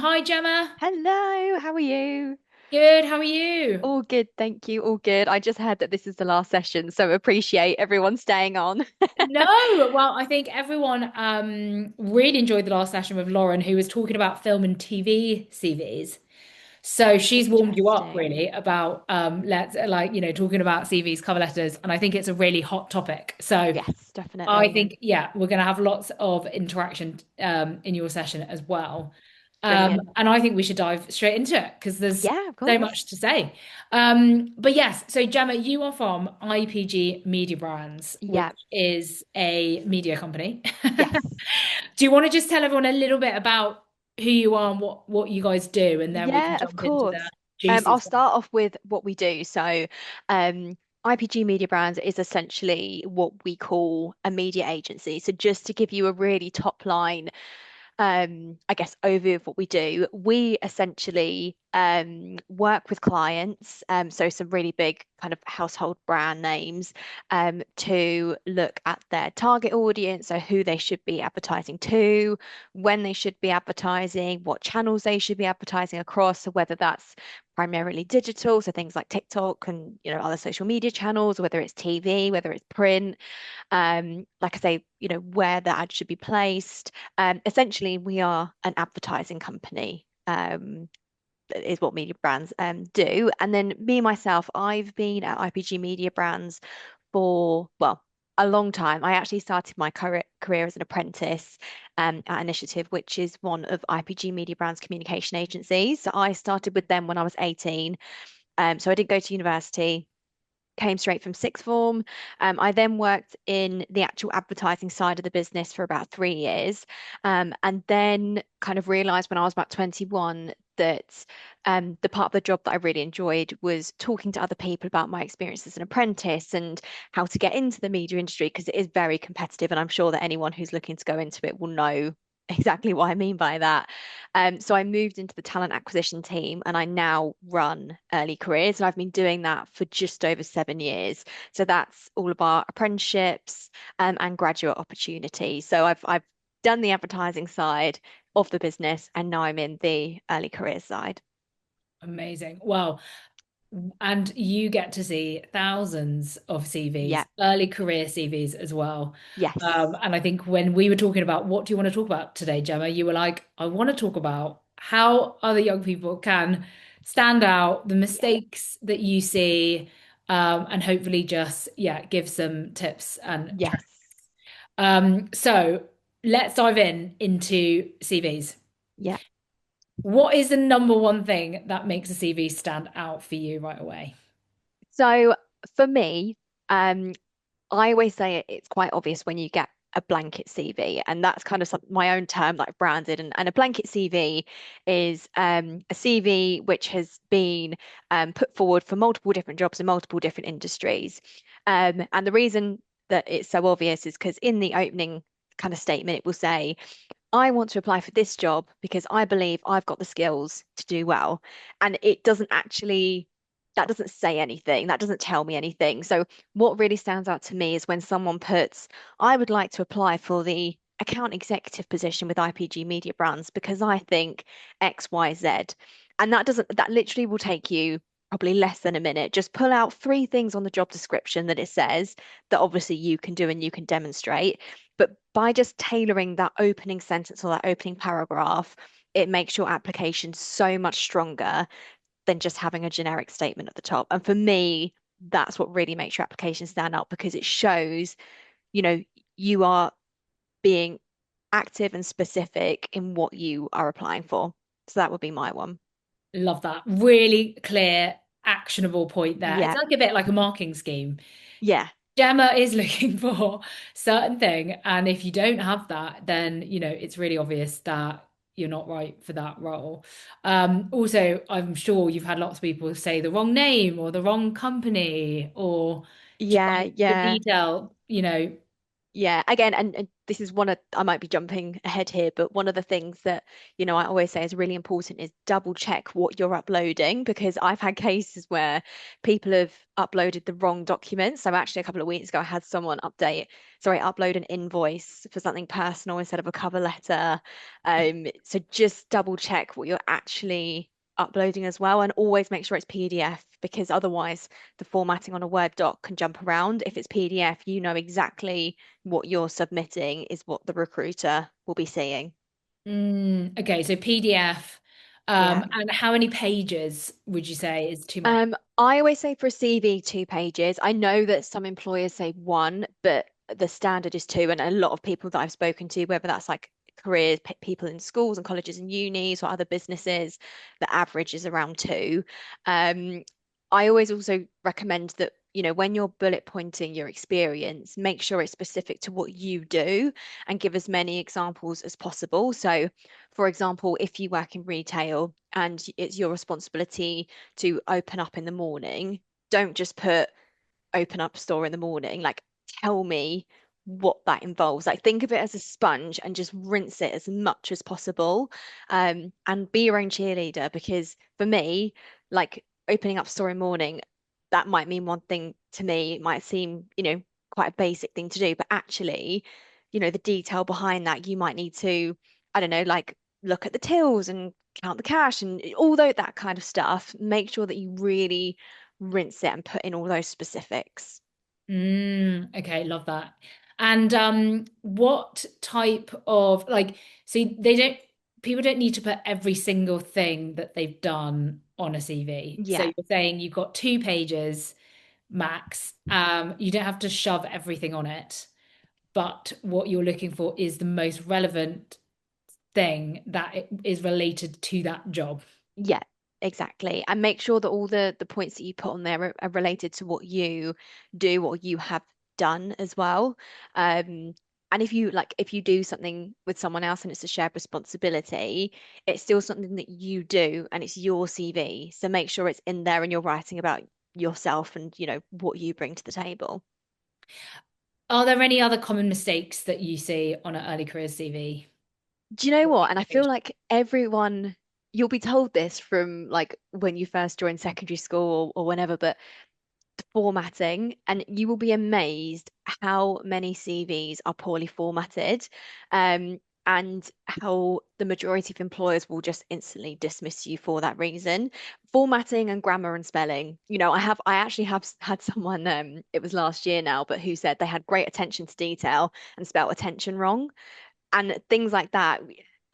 Hi, Gemma. Hello, how are you? Good. How are you? All good, thank you. All good. I just heard that this is the last session, so appreciate everyone staying on. No, well, I think everyone really enjoyed the last session with Lauren, who was talking about film and TV CVs. So she's warmed you up Interesting. really about let's like talking about CVs, cover letters, and I think it's a really hot topic. So Yes, I definitely. think, yeah, we're going to have lots of interaction in your session as well. Brilliant. And I think we should dive straight into it because there's Yeah, of so course. much to say. But yes, so Gemma, you are from IPG Mediabrands, which Yeah. is a media company. Yes. Do you want to just tell everyone a little bit about who you are and what you guys do, and then we can Yeah, of jump into the course. juicy I'll stuff? start off with what we do. IPG Mediabrands is essentially what we call a media agency. So, just to give you a really top line I guess, overview of what we do. We essentially work with clients, so some really big kind of household brand names, to look at their target audience, so who they should be advertising to, when they should be advertising, what channels they should be advertising across, so whether that's primarily digital, so things like TikTok and other social media channels, whether it's TV, whether it's print, like I say, where the ad should be placed. Essentially, we are an advertising company. Is what media brands do. And then me myself, I've been at IPG Media Brands for, well, a long time. I actually started my career as an apprentice at Initiative, which is one of IPG Media Brands communication agencies. So I started with them when I was 18. So I didn't go to university, came straight from sixth form. I then worked in the actual advertising side of the business for about 3 years, and then kind of realized when I was about 21 that the part of the job that I really enjoyed was talking to other people about my experience as an apprentice and how to get into the media industry because it is very competitive, and I'm sure that anyone who's looking to go into it will know exactly what I mean by that. So I moved into the talent acquisition team and I now run early careers. And I've been doing that for just over 7 years. So that's all of our apprenticeships and graduate opportunities. So I've done the advertising side of the business and now I'm in the early careers side. Amazing. Well, and you get to see thousands of Yeah. CVs, early career CVs as well. Yes. And I think when we were talking about what do you want to talk about today, Gemma, you were like, I want to talk about how other young people can stand out, the Yeah. mistakes that you see, and hopefully just, yeah, give some tips and Yes. tricks. So let's dive into CVs. Yeah. What is the number one thing that makes a CV stand out for you right away? So for me, um, I always say it's quite obvious when you get a blanket CV, and that's kind of my own term, like branded. And a blanket CV is a CV which has been put forward for multiple different jobs in multiple different industries. And the reason that it's so obvious is because in the opening kind of statement, it will say, I want to apply for this job because I believe I've got the skills to do well. And it doesn't actually, that doesn't say anything. That doesn't tell me anything. So what really stands out to me is when someone puts, I would like to apply for the account executive position with IPG Media Brands because I think X, Y, Z. And that literally will take you probably less than a minute. Just pull out three things on the job description that it says that obviously you can do and you can demonstrate. But by just tailoring that opening sentence or that opening paragraph, it makes your application so much stronger than just having a generic statement at the top. And for me, that's what really makes your application stand out because it shows, you know, you are being active and specific in what you are applying for. So that would be my one. Love that. Really clear, actionable point there. It's Yeah. like a bit like a marking scheme. Yeah. Gemma is looking for certain thing, and if you don't have that, then it's really obvious that you're not right for that role. Also, I'm sure you've had lots of people say the wrong name or the wrong company or just Yeah. the Yeah. detail, Yeah, again, and this is one of, I might be jumping ahead here, but one of the things that, I always say is really important is double check what you're uploading, because I've had cases where people have uploaded the wrong documents. So actually a couple of weeks ago, I had someone upload an invoice for something personal instead of a cover letter. So just double check what you're actually uploading as well, and always make sure it's PDF, because otherwise the formatting on a Word doc can jump around. If it's PDF, you know exactly what you're submitting is what the recruiter will be seeing. Okay, so PDF. Yeah. And how many pages would you say is too much? I always say for a CV, 2 pages. I know that some employers say one, but the standard is two. And a lot of people that I've spoken to, whether that's like careers, people in schools and colleges and unis or other businesses, the average is around two. Um, I always also recommend that, when you're bullet pointing your experience, make sure it's specific to what you do and give as many examples as possible. So, for example, if you work in retail and it's your responsibility to open up in the morning, don't just put open up store in the morning. Like, tell me what that involves. Like, think of it as a sponge and just rinse it as much as possible. And be your own cheerleader, because for me, like opening up store in the morning, that might mean one thing to me. It might seem, quite a basic thing to do, but actually, the detail behind that, you might need to, I don't know, like look at the tills and count the cash and all that kind of stuff. Make sure that you really rinse it and put in all those specifics. Okay, love that. And what type of like, see, they don't, people don't need to put every single thing that they've done on a CV. So Yeah, you're saying you've got 2 pages max. You don't have to shove everything on it, but what you're looking for is the most relevant thing that is related to that job. yeah, exactly. And make sure that all the points that you put on there are related to what you do or you have done as well. Um, and if you do something with someone else and it's a shared responsibility, it's still something that you do and it's your CV. So make sure it's in there and you're writing about yourself and what you bring to the table. Are there any other common mistakes that you see on an early careers CV? Do you know what? And I feel like you'll be told this from like when you first joined secondary school or whenever, but the formatting, and you will be amazed how many CVs are poorly formatted, and how the majority of employers will just instantly dismiss you for that reason. Formatting and grammar and spelling. I actually have had someone, it was last year now, but who said they had great attention to detail and spelt attention wrong, and things like that.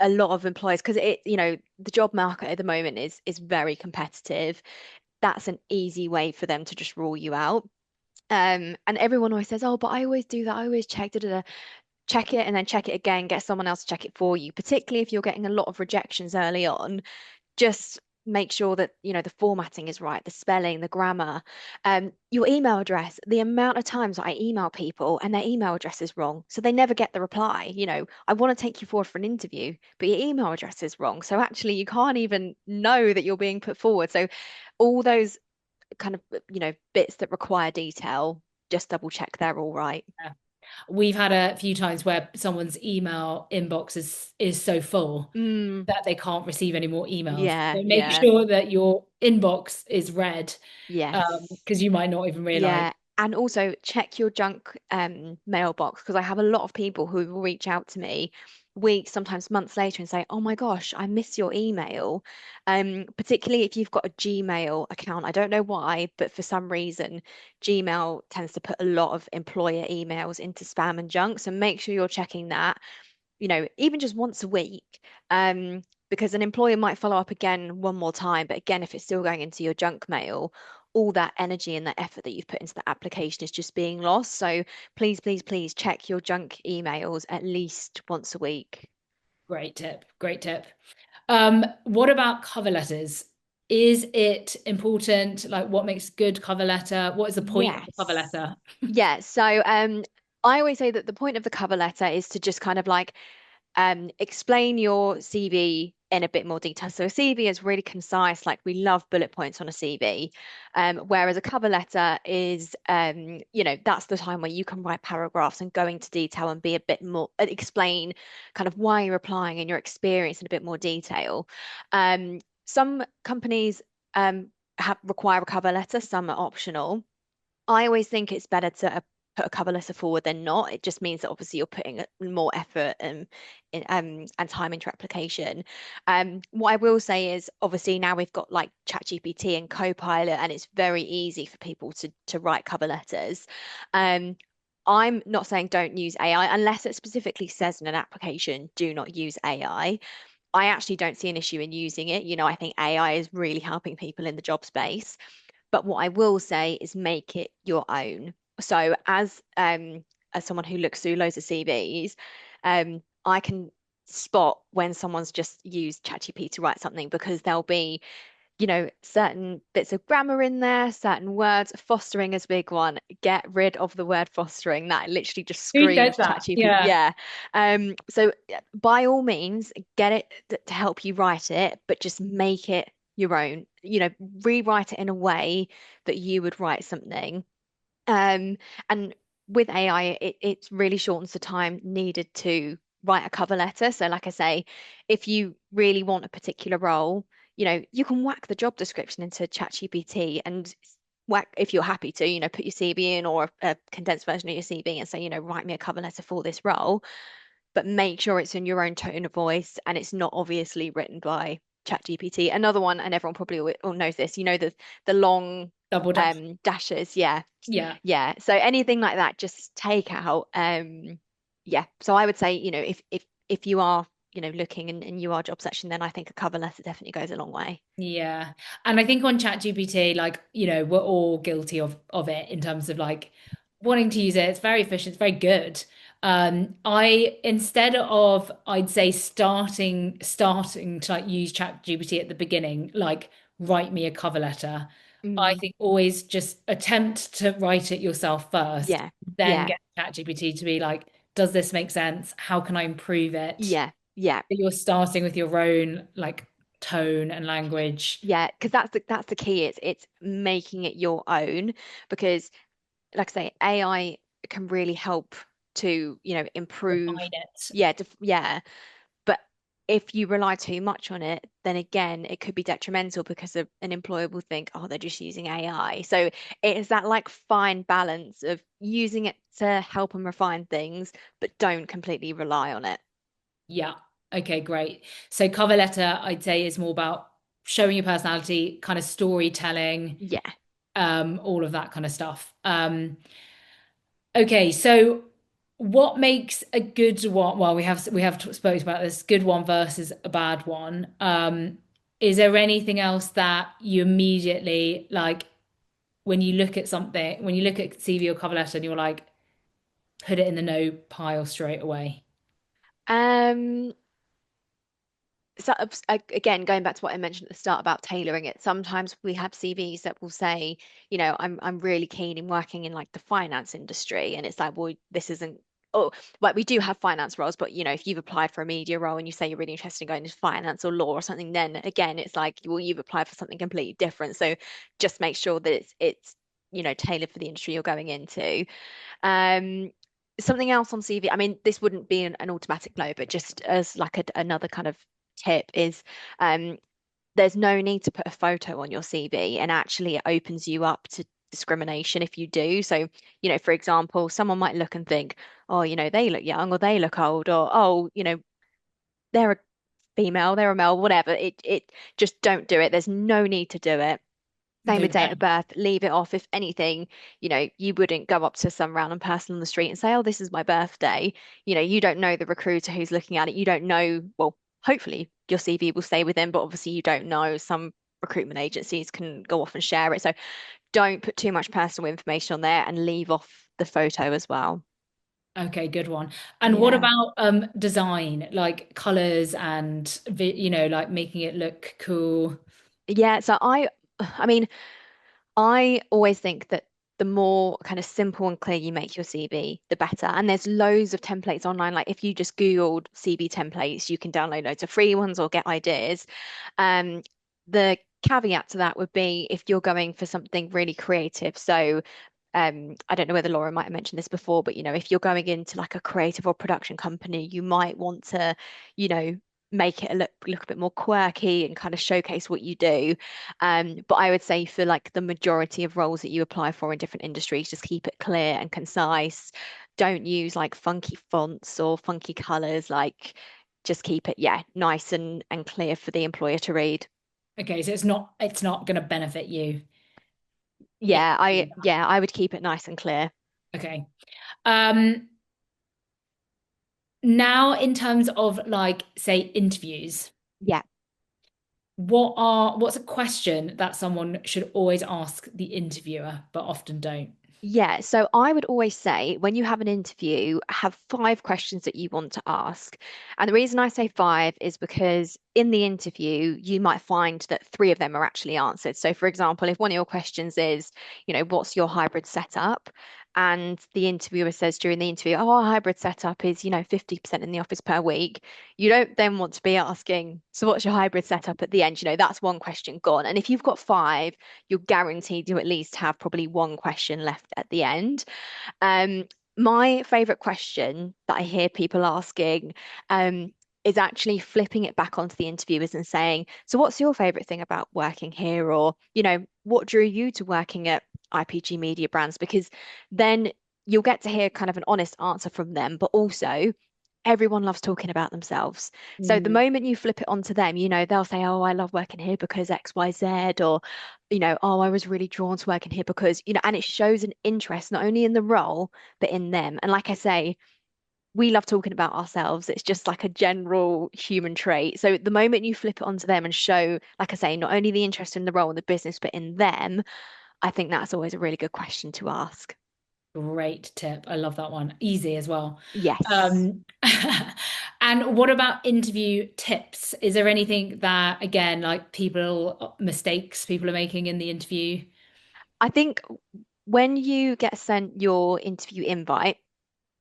A lot of employers, because the job market at the moment is very competitive. That's an easy way for them to just rule you out. And everyone always says, oh, but I always do that. I always check, da, da, da. Check it and then check it again, get someone else to check it for you, particularly if you're getting a lot of rejections early on. Just make sure that the formatting is right, the spelling, the grammar, your email address. The amount of times I email people and their email address is wrong, so they never get the reply. I want to take you forward for an interview, but your email address is wrong, so actually you can't even know that you're being put forward. So all those kind of bits that require detail, just double check they're all right. Yeah. We've had a few times where someone's email inbox is so full Mm, that they can't receive any more emails. yeah, So make yeah, sure that your inbox is read, yes. because you might not even realize. Yeah, and also check your junk mailbox, because I have a lot of people who will reach out to me weeks, sometimes months later and say, "Oh my gosh, I miss your email." Particularly if you've got a Gmail account. I don't know why, but for some reason, Gmail tends to put a lot of employer emails into spam and junk. So make sure you're checking that, even just once a week. Because an employer might follow up again one more time, but again, if it's still going into your junk mail, all that energy and that effort that you've put into the application is just being lost. So please, please, please check your junk emails at least once a week. Great tip. Great tip. What about cover letters? Is it important? Like, what makes good cover letter? What is the point of the cover Yes. letter? Yeah. So I always say that the point of the cover letter is to just kind of like explain your CV in a bit more detail. So a CV is really concise, like we love bullet points on a CV. Whereas a cover letter is, that's the time where you can write paragraphs and go into detail and be a bit more, explain kind of why you're applying and your experience in a bit more detail. Some companies require a cover letter, some are optional. I always think it's better to put a cover letter forward than not. It just means that obviously you're putting more effort and time into application. What I will say is obviously now we've got like ChatGPT and Copilot, and it's very easy for people to write cover letters. Um, I'm not saying don't use AI unless it specifically says in an application, do not use AI. I actually don't see an issue in using it. I think AI is really helping people in the job space. But what I will say is make it your own. So as someone who looks through loads of CVs, I can spot when someone's just used ChatGPT to write something because there'll be, certain bits of grammar in there, certain words. Fostering is a big one. Get rid of the word fostering. That literally just Who says screams that? ChatGPT. Yeah. Yeah. So by all means, get it to help you write it, but just make it your own. Rewrite it in a way that you would write something. Um, and with AI, it really shortens the time needed to write a cover letter. So, like I say, if you really want a particular role, you can whack the job description into ChatGPT and whack, if you're happy to, put your CV in or a condensed version of your CV and say, write me a cover letter for this role, but make sure it's in your own tone of voice and it's not obviously written by ChatGPT. Another one, and everyone probably all knows this, the long Double dash. dashes. Yeah. Yeah. Yeah. So anything like that, just take out. Yeah. So I would say, if you are, looking and you are job searching, then I think a cover letter definitely goes a long way. Yeah. And I think on ChatGPT, like, we're all guilty of it in terms of like wanting to use it. It's very efficient, it's very good. I instead of I'd say starting to like use ChatGPT at the beginning, like write me a cover letter. I Mm, think always just attempt to write it yourself first, yeah. then Yeah. get ChatGPT to be like, does this make sense? How can I improve it? Yeah. Yeah. You're starting with your own like tone and language. Yeah. Because that's the key. It's making it your own because like I say, AI can really help to, improve. Refine it. Yeah, yeah. But if you rely too much on it, then again, it could be detrimental because an employer will think, oh, they're just using AI. So it is that like fine balance of using it to help and refine things, but don't completely rely on it. Yeah. Okay, great. So cover letter, I'd say, is more about showing your personality, kind of storytelling, Yeah. all of that kind of stuff. Okay, so what makes a good one? Well, we have spoken about this good one versus a bad one. Is there anything else that you immediately like when you look at something, when you look at CV or cover letter and you're like, put it in the no pile straight away? Um, so again, going back to what I mentioned at the start about tailoring it, sometimes we have CVs that will say, I'm really keen in working in like the finance industry, and it's like, well, this isn't. Oh, like we do have finance roles, but if you've applied for a media role and you say you're really interested in going into finance or law or something, then again, it's like, well, you've applied for something completely different. So just make sure that it's tailored for the industry you're going into. Um, Something else on CV. I mean, this wouldn't be an automatic no, but just as like another kind of tip is um, there's no need to put a photo on your CV, and actually it opens you up to discrimination if you do. So, for example, someone might look and think, oh, they look young or they look old or oh, they're a female, they're a male, whatever. It just don't do it. There's no need to do it. Same with date of Okay. birth, leave it off. If anything, you wouldn't go up to some random person on the street and say, "Oh, this is my birthday." You don't know the recruiter who's looking at it. You don't know, well, hopefully your CV will stay with them, but obviously you don't know. Some recruitment agencies can go off and share it. So don't put too much personal information on there and leave off the photo as well. Okay, good one. And what Yeah. about design, like colors and like making it look cool? Yeah, so I mean, I always think that the more kind of simple and clear you make your CV, the better. And there's loads of templates online. Like if you just Googled CV templates, you can download loads of free ones or get ideas. Um, the caveat to that would be if you're going for something really creative. So I don't know whether Laura might have mentioned this before, but if you're going into like a creative or production company, you might want to, you know, make it look a bit more quirky and kind of showcase what you do. But I would say for like the majority of roles that you apply for in different industries, just keep it clear and concise. Don't use like funky fonts or funky colors. Like just keep it, yeah, nice and clear for the employer to read. Okay, so it's not going to benefit you. If Yeah, you I do that. yeah, I would keep it nice and clear. Okay. Um, Now in terms of like say interviews, Yeah. what's a question that someone should always ask the interviewer but often don't? Yeah, so I would always say when you have an interview, have 5 questions that you want to ask. And the reason I say five is because in the interview, you might find that 3 of them are actually answered. So, for example, if one of your questions is, what's your hybrid setup? And the interviewer says during the interview, oh, our hybrid setup is, 50% in the office per week. You don't then want to be asking, so what's your hybrid setup at the end? That's one question gone. And if you've got 5, you're guaranteed to at least have probably one question left at the end. Um, my favorite question that I hear people asking is actually flipping it back onto the interviewers and saying, so what's your favorite thing about working here? Or, what drew you to working at IPG Media Brands? Because then you'll get to hear kind of an honest answer from them, but also everyone loves talking about themselves. So the Mm. moment you flip it onto them, they'll say, "Oh, I love working here because X, Y, Z," or, "Oh, I was really drawn to working here because," and it shows an interest not only in the role, but in them. And like I say, we love talking about ourselves. It's just like a general human trait. So the moment you flip it onto them and show, like I say, not only the interest in the role and the business, but in them, I think that's always a really good question to ask. Great tip. I love that one. Easy as well. Yes. Um, and what about interview tips? Is there anything that, again, like mistakes people are making in the interview? I think when you get sent your interview invite,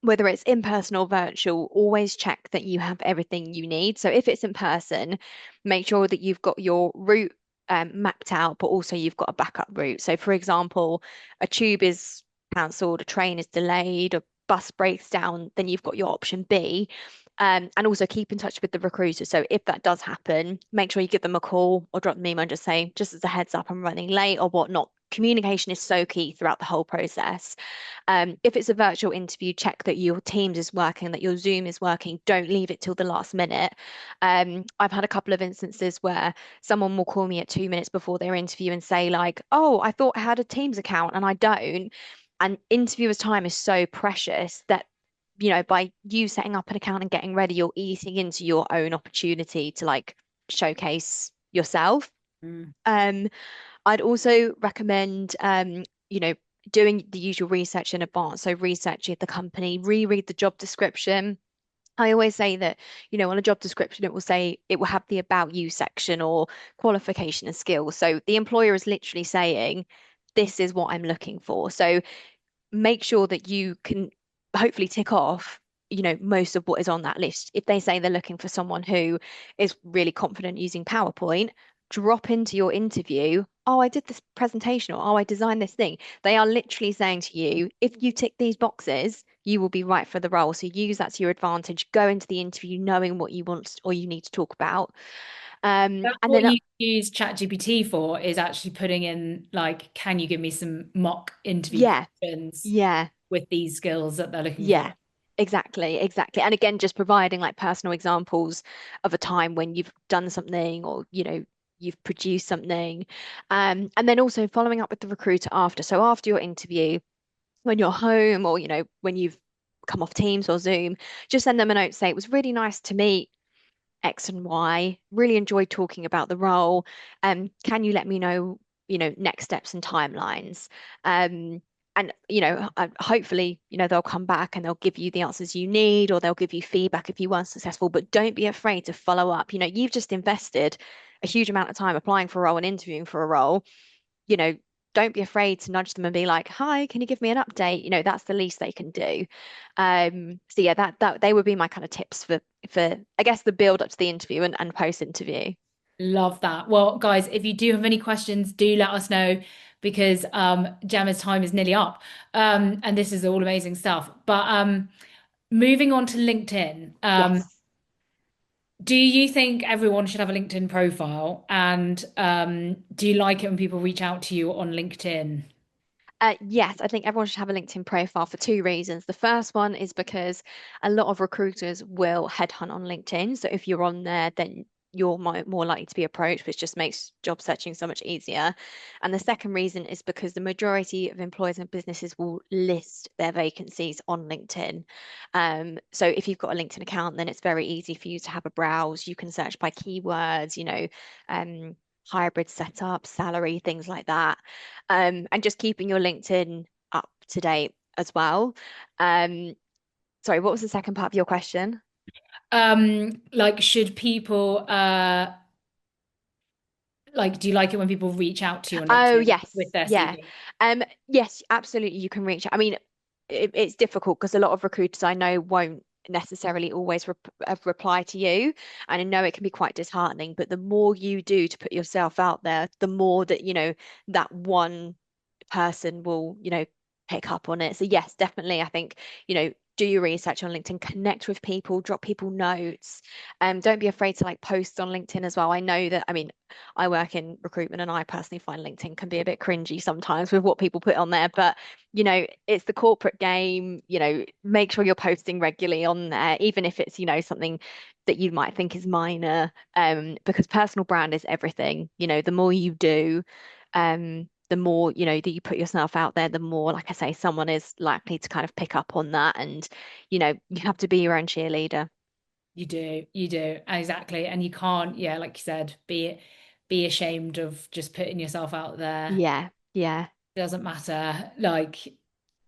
whether it's in person or virtual, always check that you have everything you need. So if it's in person, make sure that you've got your route mapped out, but also you've got a backup route. So, for example, a tube is cancelled, a train is delayed, a bus breaks down, then you've got your option B. And also keep in touch with the recruiter. So if that does happen, make sure you give them a call or drop them an email and just say, just as a heads up, I'm running late or whatnot. Communication is so key throughout the whole process. If it's a virtual interview, check that your Teams is working, that your Zoom is working. Don't leave it till the last minute. I've had a couple of instances where someone will call me at 2 minutes before their interview and say, like, oh, I thought I had a Teams account and I don't. And interviewers' time is so precious that, by you setting up an account and getting ready, you're eating into your own opportunity to like showcase yourself. Mm. Um, I'd also recommend, doing the usual research in advance. So researching the company, reread the job description. I always say that, on a job description, it will say it will have the about you section or qualification and skills. So the employer is literally saying, this is what I'm looking for. So make sure that you can hopefully tick off, most of what is on that list. If they say they're looking for someone who is really confident using PowerPoint, drop into your interview, oh, I did this presentation or oh, I designed this thing. They are literally saying to you, if you tick these boxes, you will be right for the role. So use that to your advantage. Go into the interview knowing what you want or you need to talk about. That's And what then you use ChatGPT for, is actually putting in like, can you give me some mock interview yeah, questions yeah. with these skills that they're looking for? Yeah, exactly, exactly. And again, just providing like personal examples of a time when you've done something or, you've produced something. And then also following up with the recruiter after. So after your interview, when you're home or, when you've come off Teams or Zoom, just send them a note, say it was really nice to meet X and Y. Really enjoyed talking about the role. Can you let me know, next steps and timelines? And hopefully, they'll come back and they'll give you the answers you need, or they'll give you feedback if you weren't successful. But don't be afraid to follow up. You've just invested a huge amount of time applying for a role and interviewing for a role. You know, don't be afraid to nudge them and be like, "Hi, can you give me an update?" That's the least they can do. So yeah, that they would be my kind of tips for I guess the build up to the interview and post interview. Love that. Well, guys, if you do have any questions, do let us know because Gemma's time is nearly up. And this is all amazing stuff. But moving on to LinkedIn, Yes. do you think everyone should have a LinkedIn profile? And do you like it when people reach out to you on LinkedIn? Yes, I think everyone should have a LinkedIn profile for two reasons. The first one is because a lot of recruiters will headhunt on LinkedIn. So if you're on there, then you're more likely to be approached, which just makes job searching so much easier. And the second reason is because the majority of employers and businesses will list their vacancies on LinkedIn. So if you've got a LinkedIn account, then it's very easy for you to have a browse. You can search by keywords, um, hybrid setup, salary, things like that, and just keeping your LinkedIn up to date as well. Um, Sorry, what was the second part of your question? Like, should people like, do you like it when people reach out to you on Oh, LinkedIn with yes, their yeah. CV? Yes, absolutely. You can reach. I mean, it's difficult because a lot of recruiters I know won't necessarily always reply to you, and I know it can be quite disheartening. But the more you do to put yourself out there, the more that that one person will, pick up on it. So yes, definitely. I think, do your research on LinkedIn, connect with people, drop people notes. Don't be afraid to like post on LinkedIn as well. I know that, I mean, I work in recruitment and I personally find LinkedIn can be a bit cringy sometimes with what people put on there, but it's the corporate game, make sure you're posting regularly on there, even if it's, something that you might think is minor, because personal brand is everything. The more you do, the more, that you put yourself out there, the more, like I say, someone is likely to kind of pick up on that. And, you have to be your own cheerleader. You do, exactly. And you can't, yeah, like you said, be ashamed of just putting yourself out there. Yeah, yeah. Doesn't matter. Like,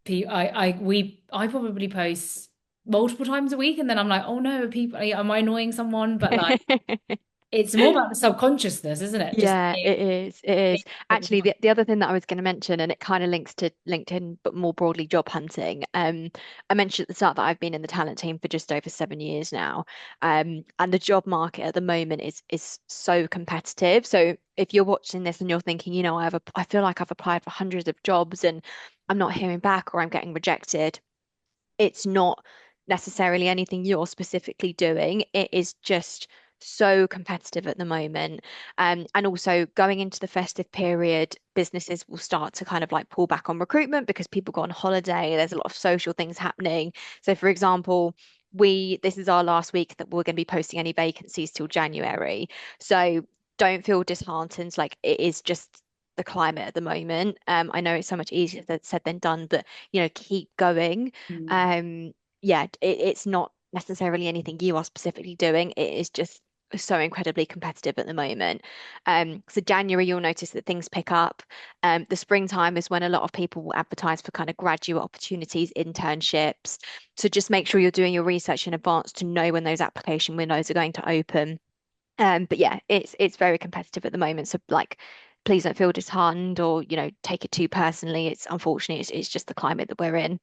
I probably post multiple times a week, and then I'm like, oh no, people, am I annoying someone? But like, it's more about the subconsciousness, isn't it? Just Yeah, it is. It being is. top of Actually, mind. the other thing that I was going to mention, and it kind of links to LinkedIn, but more broadly job hunting. I mentioned at the start that I've been in the talent team for just over 7 years now. And the job market at the moment is so competitive. So if you're watching this and you're thinking, I feel like I've applied for hundreds of jobs and I'm not hearing back or I'm getting rejected, it's not necessarily anything you're specifically doing. It is just so competitive at the moment. And also going into the festive period, businesses will start to kind of like pull back on recruitment because people go on holiday. There's a lot of social things happening. So, for example, this is our last week that we're going to be posting any vacancies till January. So don't feel disheartened. Like it is just the climate at the moment. I know it's so much easier said than done, but keep going. Mm. um, yeah, it's not necessarily anything you are specifically doing. It is just so incredibly competitive at the moment. So January, you'll notice that things pick up. The springtime is when a lot of people will advertise for kind of graduate opportunities, internships. So just make sure you're doing your research in advance to know when those application windows are going to open. But yeah, it's very competitive at the moment. So like, please don't feel disheartened or take it too personally. It's unfortunately it's just the climate that we're in.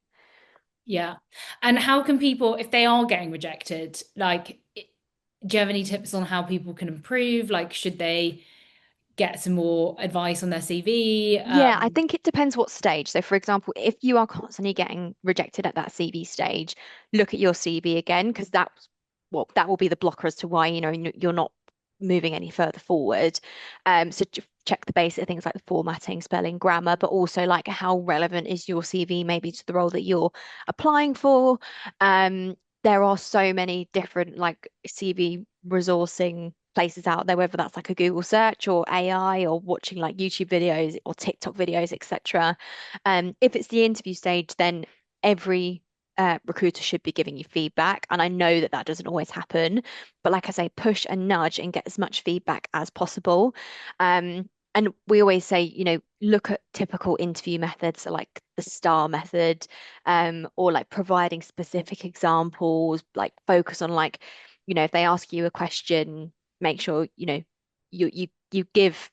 Yeah. And how can people, if they are getting rejected, like, do you have any tips on how people can improve? Like, should they get some more advice on their CV? Yeah, I think it depends what stage. So, for example, if you are constantly getting rejected at that CV stage, look at your CV again because that will be the blocker as to why you're not moving any further forward. So check the basic things like the formatting, spelling, grammar, but also like how relevant is your CV maybe to the role that you're applying for. There are so many different like CV resourcing places out there, whether that's like a Google search or AI or watching like YouTube videos or TikTok videos, etc. If it's the interview stage, then every recruiter should be giving you feedback. And I know that that doesn't always happen, but like I say, push and nudge and get as much feedback as possible. And we always say, look at typical interview methods, so like the STAR method, or like providing specific examples, like focus on like, if they ask you a question, make sure, you give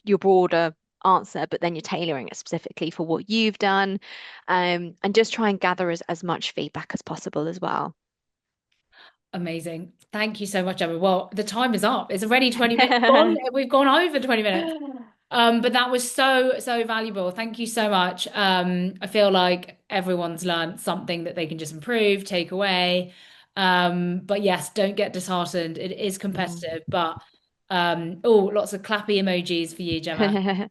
your broader answer, but then you're tailoring it specifically for what you've done, and just try and gather as much feedback as possible as well. Amazing. Thank you so much, Emma. Well, the time is up. It's already 20 minutes gone. We've gone over 20 minutes. But that was so, so valuable. Thank you so much. I feel like everyone's learned something that they can just improve, take away. But yes, don't get disheartened. It is Mm. competitive, but oh, lots of clappy emojis for you, Gemma.